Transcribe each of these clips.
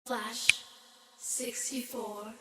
Flash64.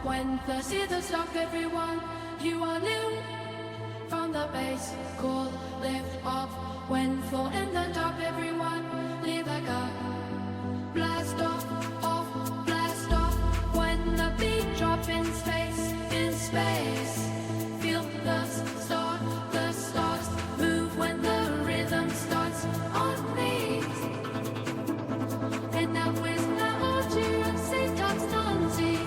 When the seasons stop, everyone, you are new. From the base, cool, lift off. When full in the top, everyone, leave like a blast off, blast off. When the beat drop in space, feel the stars move when the rhythm starts on me. And now is the urgency talks nancy.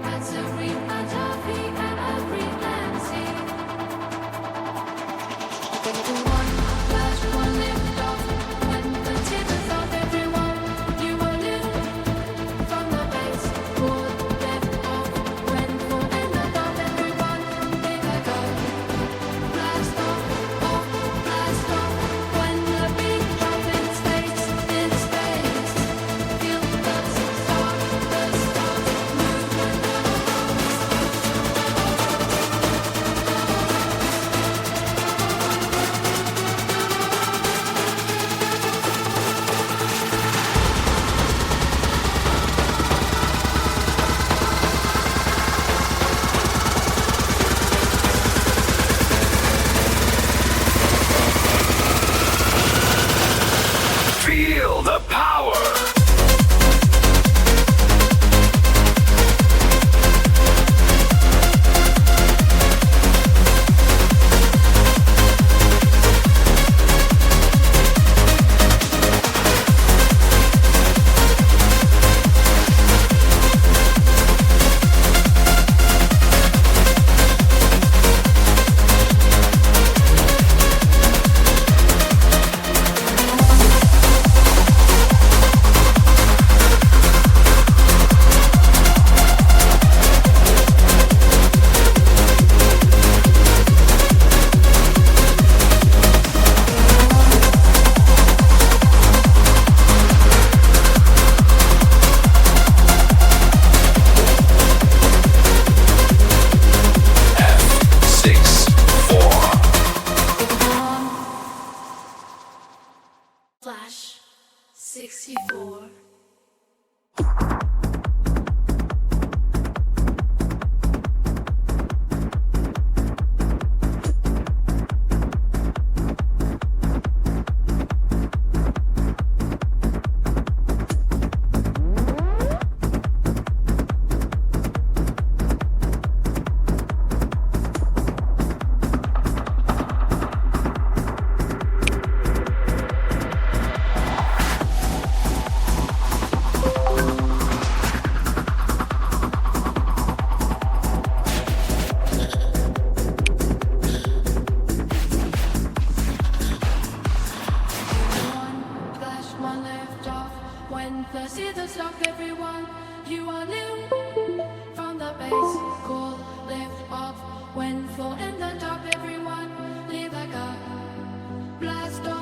That's every Atavi and every Nancy. One flash, one lift off. When the tears off, everyone, you are new. From the base, cool, lift off. When full in the top, everyone, they let go. Blast off, blast off. When the beat drop in space, feel the stars move when the Feel the power. Flash64. When the seasons stop, everyone, you are new. From the base, cool, lift off. When full in the top, everyone, leave like a blast off.